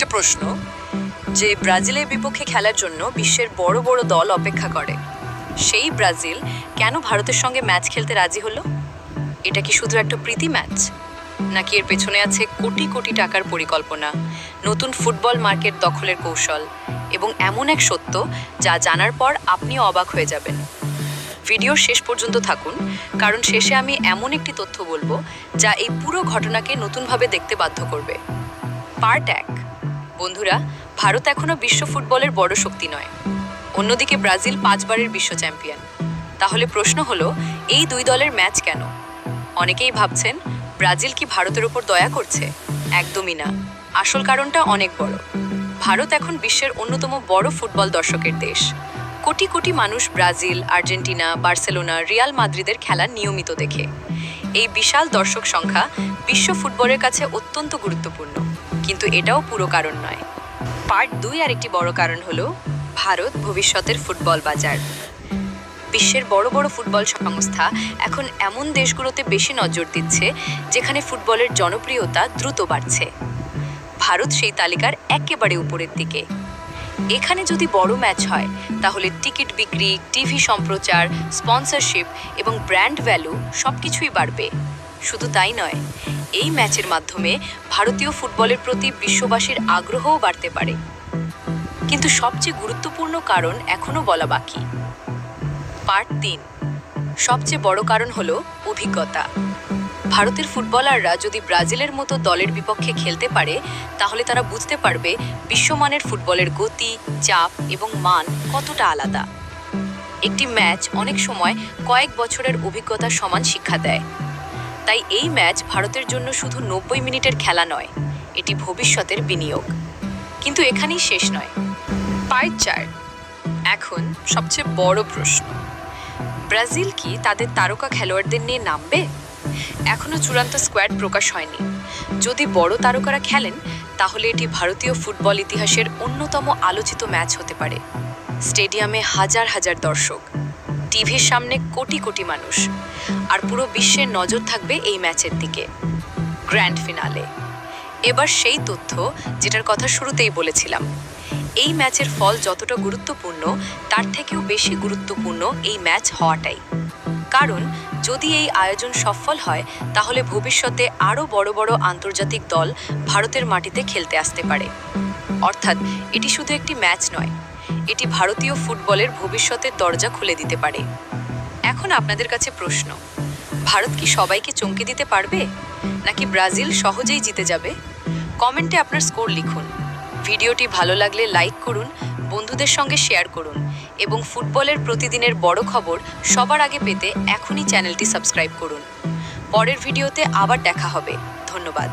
একটা প্রশ্ন, যে ব্রাজিলের বিপক্ষে খেলার জন্য বিশ্বের বড় বড় দল অপেক্ষা করে, সেই ব্রাজিল কেন ভারতের সঙ্গে ম্যাচ খেলতে রাজি হলো? এটা কি শুধু একটা প্রীতি ম্যাচ, নাকি এর পেছনে আছে কোটি কোটি টাকার পরিকল্পনা, নতুন ফুটবল মার্কেট দখলের কৌশল এবং এমন এক সত্য যা জানার পর আপনিও অবাক হয়ে যাবেন? ভিডিওর শেষ পর্যন্ত থাকুন, কারণ শেষে আমি এমন একটি তথ্য বলবো যা এই পুরো ঘটনাকে নতুনভাবে দেখতে বাধ্য করবে। পার্ট 1। বন্ধুরা, ভারত এখনও বিশ্ব ফুটবলের বড় শক্তি নয়, অন্যদিকে ব্রাজিল 5 বারের বিশ্ব চ্যাম্পিয়ন। তাহলে প্রশ্ন হলো, এই দুই দলের ম্যাচ কেন? অনেকেই ভাবছেন ব্রাজিল কি ভারতের উপর দয়া করছে? একদমই না। আসল কারণটা অনেক বড়। ভারত এখন বিশ্বের অন্যতম বড় ফুটবল দর্শকের দেশ। কোটি কোটি মানুষ ব্রাজিল, আর্জেন্টিনা, বার্সেলোনা, রিয়াল মাদ্রিদের খেলা নিয়মিত দেখে। এই বিশাল দর্শক সংখ্যা বিশ্ব ফুটবলের কাছে অত্যন্ত গুরুত্বপূর্ণ, কিন্তু এটাও পুরো কারণ নয়। পার্ট 2 আর একটি বড় কারণ হলো ভারত ভবিষ্যতের ফুটবল বাজার। বিশ্বের বড় বড় ফুটবল সংস্থা এখন এমন দেশগুলোতে বেশি নজর দিচ্ছে যেখানে ফুটবলের জনপ্রিয়তা দ্রুত বাড়ছে। ভারত সেই তালিকার একেবারে উপরের দিকে। এখানে যদি বড় ম্যাচ হয়, তাহলে টিকিট বিক্রি, টিভি সম্প্রচার, স্পন্সরশিপ এবং ব্র্যান্ড ভ্যালু সবকিছুই বাড়বে। শুধু তাই নয়, এই ম্যাচের মাধ্যমে ভারতীয় ফুটবলের প্রতি বিশ্ববাসীর আগ্রহও বাড়তে পারে। কিন্তু সবচেয়ে গুরুত্বপূর্ণ কারণ এখনও বলা বাকি। পার্ট 3। সবচেয়ে বড় কারণ হলো অভিজ্ঞতা। ভারতের ফুটবলাররা যদি ব্রাজিলের মতো দলের বিপক্ষে খেলতে পারে, তাহলে তারা বুঝতে পারবে বিশ্বমানের ফুটবলের গতি, চাপ এবং মান কতটা আলাদা। একটি ম্যাচ অনেক সময় কয়েক বছরের অভিজ্ঞতার সমান শিক্ষা দেয়। তাই এই ম্যাচ ভারতের জন্য শুধু 90 মিনিটের খেলা নয়, এটি ভবিষ্যতের বিনিয়োগ। কিন্তু এখানেই শেষ নয়। পার্ট 4। এখন সবচেয়ে বড় প্রশ্ন, ব্রাজিল কি তাদের তারকা খেলোয়াড়দের নিয়ে নামবে? এখনও চূড়ান্ত স্কোয়াড প্রকাশ হয়নি। যদি বড় তারকারা খেলেন, তাহলে এটি ভারতীয় ফুটবল ইতিহাসের অন্যতম আলোচিত ম্যাচ হতে পারে। স্টেডিয়ামে হাজার হাজার দর্শক, টিভির সামনে কোটি কোটি মানুষ, আর পুরো বিশ্বের নজর থাকবে এই ম্যাচের দিকে। Grand finale. এবার সেই তথ্য যেটার কথা শুরুতেই বলেছিলাম। এই ম্যাচের ফল যতটা গুরুত্বপূর্ণ, তার থেকেও বেশি গুরুত্বপূর্ণ এই ম্যাচ হওয়াটাই। কারণ যদি এই আয়োজন সফল হয়, তাহলে ভবিষ্যতে আরও বড় বড় আন্তর্জাতিক দল ভারতের মাটিতে খেলতে আসতে পারে। অর্থাৎ এটি শুধু একটি ম্যাচ নয়, এটি ভারতীয় ফুটবলের ভবিষ্যতের দরজা খুলে দিতে পারে। এখন আপনাদের কাছে প্রশ্ন, ভারত কি সবাইকে চমকে দিতে পারবে, নাকি ব্রাজিল সহজেই জিতে যাবে? কমেন্টে আপনার স্কোর লিখুন। ভিডিওটি ভালো লাগলে লাইক করুন, বন্ধুদের সঙ্গে শেয়ার করুন এবং ফুটবলের প্রতিদিনের বড় খবর সবার আগে পেতে এখনই চ্যানেলটি সাবস্ক্রাইব করুন। পরের ভিডিওতে আবার দেখা হবে। ধন্যবাদ।